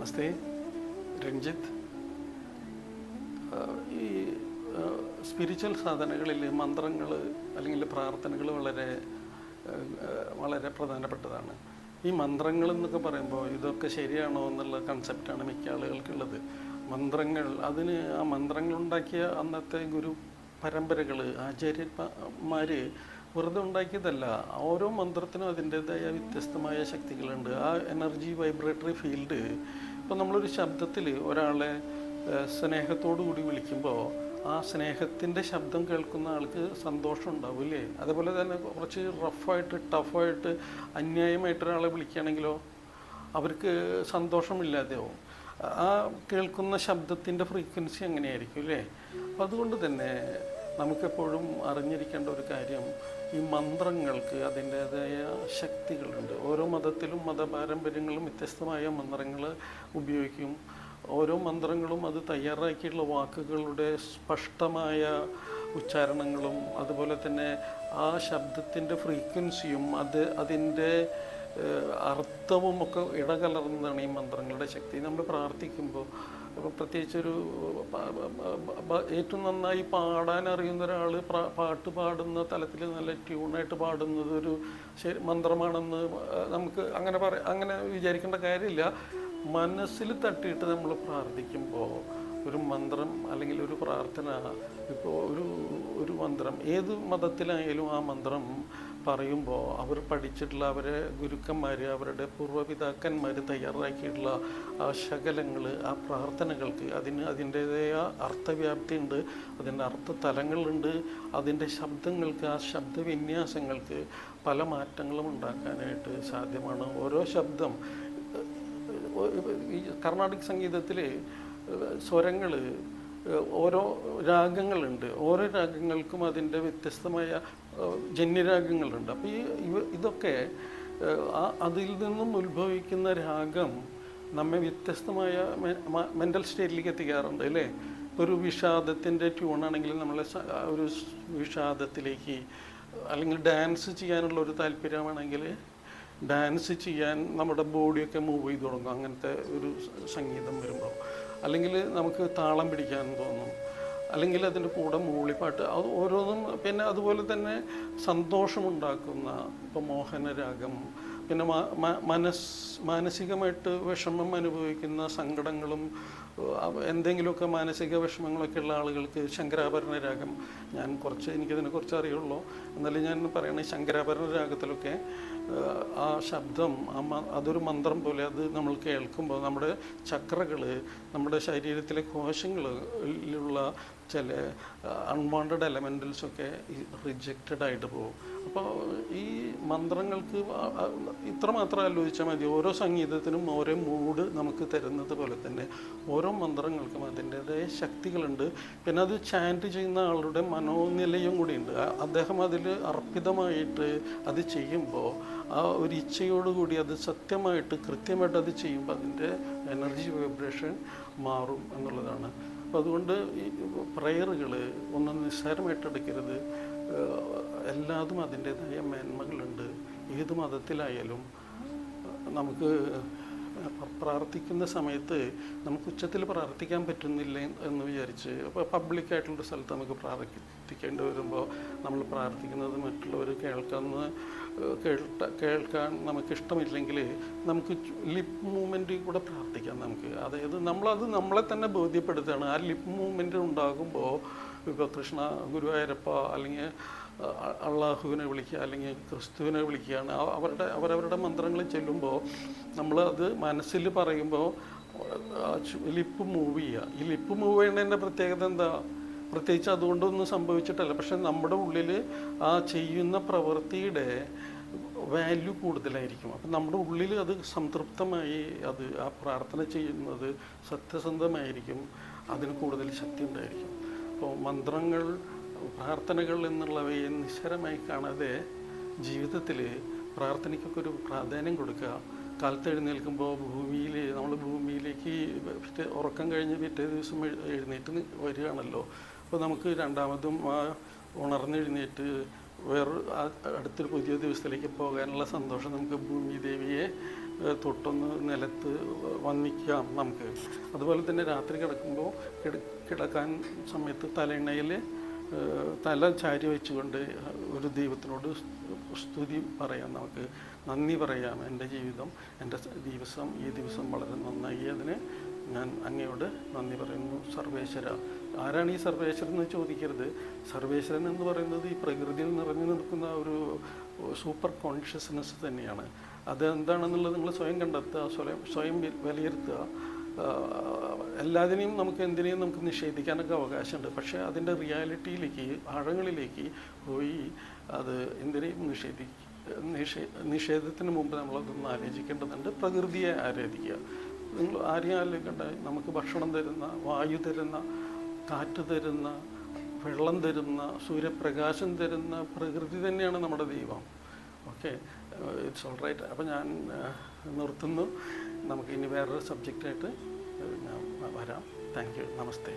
നമസ്തേ. രഞ്ജിത്ത്. ഈ സ്പിരിച്വൽ സാധനകളിൽ മന്ത്രങ്ങൾ അല്ലെങ്കിൽ പ്രാർത്ഥനകൾ വളരെ വളരെ പ്രധാനപ്പെട്ടതാണ്. ഈ മന്ത്രങ്ങൾ എന്നൊക്കെ പറയുമ്പോൾ ഇതൊക്കെ ശരിയാണോ എന്നുള്ള കൺസെപ്റ്റാണ് മിക്ക ആളുകൾക്കുള്ളത്. മന്ത്രങ്ങൾ ആ മന്ത്രങ്ങൾ ഉണ്ടാക്കിയ അന്നത്തെ ഗുരു പരമ്പരകൾ, ആചാര്യന്മാർ വെറുതെ ഉണ്ടാക്കിയതല്ല. ഓരോ മന്ത്രത്തിനും അതിൻ്റേതായ വ്യത്യസ്തമായ ശക്തികളുണ്ട്. ആ എനർജി വൈബ്രേറ്ററി ഫീൽഡ്. ഇപ്പോൾ നമ്മളൊരു ശബ്ദത്തിൽ ഒരാളെ സ്നേഹത്തോടു കൂടി വിളിക്കുമ്പോൾ ആ സ്നേഹത്തിൻ്റെ ശബ്ദം കേൾക്കുന്ന ആൾക്ക് സന്തോഷം ഉണ്ടാവില്ലേ? അതേപോലെ തന്നെ കുറച്ച് റഫായിട്ട് ടഫായിട്ട് അന്യായമായിട്ട് ഒരാളെ വിളിക്കുകയാണെങ്കിലോ അവർക്ക് സന്തോഷമില്ലാതെയാവും. ആ കേൾക്കുന്ന ശബ്ദത്തിൻ്റെ ഫ്രീക്വൻസി അങ്ങനെയായിരിക്കും അല്ലേ? അപ്പം അതുകൊണ്ട് തന്നെ നമുക്കെപ്പോഴും അറിഞ്ഞിരിക്കേണ്ട ഒരു കാര്യം, ഈ മന്ത്രങ്ങൾക്ക് അതിൻ്റേതായ ശക്തികളുണ്ട്. ഓരോ മതത്തിലും മതപാരമ്പര്യങ്ങളും വ്യത്യസ്തമായ മന്ത്രങ്ങൾ ഉപയോഗിക്കും. ഓരോ മന്ത്രങ്ങളും അത് തയ്യാറാക്കിയിട്ടുള്ള വാക്കുകളുടെ സ്പഷ്ടമായ ഉച്ചാരണങ്ങളും അതുപോലെ തന്നെ ആ ശബ്ദത്തിൻ്റെ ഫ്രീക്വൻസിയും അതിൻ്റെ അർത്ഥവും ഒക്കെ ഇടകലർന്നതാണ് ഈ മന്ത്രങ്ങളുടെ ശക്തി. നമ്മൾ പ്രാർത്ഥിക്കുമ്പോൾ പ്രത്യേകിച്ചൊരു ഏറ്റവും നന്നായി പാടാൻ അറിയുന്ന ഒരാൾ പാട്ട് പാടുന്ന തലത്തിൽ നല്ല ട്യൂണായിട്ട് പാടുന്നത് ഒരു മന്ത്രമാണെന്ന് നമുക്ക് അങ്ങനെ വിചാരിക്കേണ്ട കാര്യമില്ല. മനസ്സിൽ തട്ടിയിട്ട് നമ്മൾ പ്രാർത്ഥിക്കുമ്പോൾ ഒരു മന്ത്രം അല്ലെങ്കിൽ ഒരു പ്രാർത്ഥന, ഇപ്പോൾ ഒരു മന്ത്രം ഏത് മതത്തിലായാലും ആ മന്ത്രം പറയുമ്പോൾ അവർ പഠിച്ചിട്ടുള്ള അവരെ ഗുരുക്കന്മാർ, അവരുടെ പൂർവ്വപിതാക്കന്മാർ തയ്യാറാക്കിയിട്ടുള്ള ആ ശകലങ്ങൾ, ആ പ്രാർത്ഥനകൾക്ക് അതിൻ്റേതായ അർത്ഥവ്യാപ്തി ഉണ്ട്, അതിൻ്റെ അർത്ഥതലങ്ങളുണ്ട്. അതിൻ്റെ ശബ്ദങ്ങൾക്ക്, ആ ശബ്ദവിന്യാസങ്ങൾക്ക് പല മാറ്റങ്ങളും ഉണ്ടാക്കാനായിട്ട് സാധ്യമാണ്. ഓരോ ശബ്ദം, ഈ കർണാടിക് സംഗീതത്തിൽ സ്വരങ്ങൾ, ഓരോ രാഗങ്ങളുണ്ട്. ഓരോ രാഗങ്ങൾക്കും അതിൻ്റെ വ്യത്യസ്തമായ ജന്യരാഗങ്ങളുണ്ട്. അപ്പോൾ ഇതൊക്കെ അതിൽ നിന്നും ഉത്ഭവിക്കുന്ന രാഗം നമ്മെ വ്യത്യസ്തമായ മെൻ്റൽ സ്റ്റേറ്റിലേക്ക് എത്തിക്കാറുണ്ട് അല്ലേ? ഒരു വിഷാദത്തിൻ്റെ ട്യൂണാണെങ്കിൽ നമ്മളെ ഒരു വിഷാദത്തിലേക്ക്, അല്ലെങ്കിൽ ഡാൻസ് ചെയ്യാനുള്ള ഒരു താല്പര്യമാണെങ്കിൽ ഡാൻസ് ചെയ്യാൻ നമ്മുടെ ബോഡിയൊക്കെ മൂവ് ചെയ്ത് തുടങ്ങും അങ്ങനത്തെ ഒരു സംഗീതം വരുമ്പോൾ. അല്ലെങ്കിൽ നമുക്ക് താളം പിടിക്കാൻ തോന്നും, അല്ലെങ്കിൽ അതിൻ്റെ കൂടെ മൂളിപ്പാട്ട്, അത് ഓരോന്നും. പിന്നെ അതുപോലെ തന്നെ സന്തോഷമുണ്ടാക്കുന്ന ഇപ്പോൾ മോഹനരാഗം, പിന്നെ മാനസികമായിട്ട് വിഷമം അനുഭവിക്കുന്ന സങ്കടങ്ങളും എന്തെങ്കിലുമൊക്കെ മാനസിക വിഷമങ്ങളൊക്കെ ഉള്ള ആളുകൾക്ക് ശങ്കരാഭരണ രാഗം. എനിക്കതിനെക്കുറിച്ച് അറിയുള്ളൂ, എന്നാലും ഞാൻ പറയണേ, ശങ്കരാഭരണ രാഗത്തിലൊക്കെ ആ ശബ്ദം അതൊരു മന്ത്രം പോലെ അത് നമ്മൾ കേൾക്കുമ്പോൾ നമ്മുടെ ചക്രകൾ, നമ്മുടെ ശരീരത്തിലെ കോശങ്ങളിലുള്ള ചില അൺവാണ്ടഡ് എലമെൻറ്റൽസൊക്കെ റിജക്റ്റഡ് ആയിട്ട് പോകും. അപ്പോൾ ഈ മന്ത്രങ്ങൾക്ക് ഇത്രമാത്രം ആലോചിച്ചാൽ മതി. ഓരോ സംഗീതത്തിനും ഓരോ മൂഡ് നമുക്ക് തരുന്നത് പോലെ തന്നെ ഓരോ മന്ത്രങ്ങൾക്കും അതിൻ്റേതായ ശക്തികളുണ്ട്. പിന്നെ അത് ചാൻറ്റ് ചെയ്യുന്ന ആളുടെ മനോനിലയും കൂടിയുണ്ട്. അദ്ദേഹം അതിൽ അർപ്പിതമായിട്ട് അത് ചെയ്യുമ്പോൾ ആ ഒരു ഇച്ഛയോടുകൂടി അത് സത്യമായിട്ട് കൃത്യമായിട്ട് അത് ചെയ്യുമ്പോൾ അതിൻ്റെ എനർജി വൈബ്രേഷൻ മാറും എന്നുള്ളതാണ്. അപ്പോൾ അതുകൊണ്ട് ഈ പ്രയറുകൾ ഒന്നും നിസ്സാരമായിട്ട് എടുക്കരുത്. എല്ലാതും അതിൻ്റേതായ മേന്മകളുണ്ട്. ഏത് മതത്തിലായാലും നമുക്ക് പ്രാർത്ഥിക്കുന്ന സമയത്ത് നമുക്ക് ഉച്ചത്തിൽ പ്രാർത്ഥിക്കാൻ പറ്റുന്നില്ല എന്ന് വിചാരിച്ച് അപ്പോൾ പബ്ലിക്കായിട്ടുള്ള സ്ഥലത്ത് നമുക്ക് പ്രാർത്ഥിക്കേണ്ടി വരുമ്പോൾ നമ്മൾ പ്രാർത്ഥിക്കുന്നത് മറ്റുള്ളവർ കേൾക്കാൻ നമുക്കിഷ്ടമില്ലെങ്കിൽ നമുക്ക് ലിപ്പ് മൂവ്മെൻറ്റിൽ കൂടെ പ്രാർത്ഥിക്കാം നമുക്ക്. അതായത് നമ്മളെ തന്നെ ബോധ്യപ്പെടുത്തുകയാണ്. ആ ലിപ്പ് മൂവ്മെൻറ്റ് ഉണ്ടാകുമ്പോൾ ഇപ്പോൾ കൃഷ്ണ, ഗുരുവായൂരപ്പ, അല്ലെങ്കിൽ അള്ളാഹുവിനെ വിളിക്കുക, അല്ലെങ്കിൽ ക്രിസ്തുവിനെ വിളിക്കുകയാണ്. അവരവരുടെ മന്ത്രങ്ങൾ ചെല്ലുമ്പോൾ നമ്മളത് മനസ്സിൽ പറയുമ്പോൾ ലിപ്പ് മൂവ് ചെയ്യുക. ഈ ലിപ്പ് മൂവ് ചെയ്യുന്നതിൻ്റെ പ്രത്യേകത എന്താ? പ്രത്യേകിച്ച് അതുകൊണ്ടൊന്നും സംഭവിച്ചിട്ടല്ല, പക്ഷെ നമ്മുടെ ഉള്ളിൽ ആ ചെയ്യുന്ന പ്രവൃത്തിയുടെ വാല്യൂ കൂടുതലായിരിക്കും. അപ്പം നമ്മുടെ ഉള്ളിൽ അത് സംതൃപ്തമായി ആ പ്രാർത്ഥന ചെയ്യുന്നത് സത്യസന്ധമായിരിക്കും, അതിന് കൂടുതൽ ശക്തി ഉണ്ടായിരിക്കും. അപ്പോൾ മന്ത്രങ്ങൾ, പ്രാർത്ഥനകൾ എന്നുള്ളവയെ നിസ്സാരമായി കാണാതെ ജീവിതത്തിൽ പ്രാർത്ഥനയ്ക്കൊക്കെ ഒരു പ്രാധാന്യം കൊടുക്കുക. കാലത്ത് എഴുന്നേൽക്കുമ്പോൾ നമ്മൾ ഭൂമിയിലേക്ക് ഉറക്കം കഴിഞ്ഞ് പിറ്റേ ദിവസം എഴുന്നേറ്റ് വരികയാണല്ലോ. അപ്പോൾ നമുക്ക് രണ്ടാമതും ഉണർന്നെഴുന്നേറ്റ് അടുത്തൊരു പുതിയ ദിവസത്തിലേക്ക് പോകാനുള്ള സന്തോഷം നമുക്ക് ഭൂമി ദേവിയെ തൊട്ടൊന്ന് നിലത്ത് വന്നിക്കാം നമുക്ക്. അതുപോലെ തന്നെ രാത്രി കിടക്കുമ്പോൾ കിടക്കാൻ സമയത്ത് തലയിണയിൽ തല ചാരി വെച്ചുകൊണ്ട് ഒരു ദൈവത്തിനോട് സ്തുതി പറയാം, നമുക്ക് നന്ദി പറയാം. എൻ്റെ ജീവിതം, എൻ്റെ ദിവസം, ഈ ദിവസം വളരെ നന്നായി, അതിന് ഞാൻ അങ്ങയോട് നന്ദി പറയുന്നു സർവേശ്വര. ആരാണ് ഈ സർവേശ്വരൻ എന്ന് ചോദിക്കരുത്. സർവേശ്വരൻ എന്ന് പറയുന്നത് ഈ പ്രകൃതിയിൽ നിറഞ്ഞു നിൽക്കുന്ന ഒരു സൂപ്പർ കോൺഷ്യസ്നെസ് തന്നെയാണ്. അത് എന്താണെന്നുള്ളത് നിങ്ങൾ സ്വയം കണ്ടെത്തുക, സ്വയം വിലയിരുത്തുക. എല്ലാത്തിനെയും എന്തിനേയും നമുക്ക് നിഷേധിക്കാനൊക്കെ അവകാശമുണ്ട്. പക്ഷേ അതിൻ്റെ റിയാലിറ്റിയിലേക്ക്, ആഴങ്ങളിലേക്ക് പോയി അത് എന്തിനേയും നിഷേധത്തിന് മുമ്പ് നമ്മളതൊന്ന് ആലോചിക്കേണ്ടതുണ്ട്. പ്രകൃതിയെ ആരാധിക്കുക. നിങ്ങൾ ആരെയും ആലോചിക്കേണ്ട. നമുക്ക് ഭക്ഷണം തരുന്ന, വായു തരുന്ന, കാറ്റ് തരുന്ന, വെള്ളം തരുന്ന, സൂര്യപ്രകാശം തരുന്ന പ്രകൃതി തന്നെയാണ് നമ്മുടെ ദൈവം. Okay, it's all right. അപ്പോൾ ഞാൻ നിർത്തുന്നു. നമുക്ക് ഇനി വേറൊരു സബ്ജക്റ്റായിട്ട് ഞാൻ വരാം. Thank you. നമസ്തേ.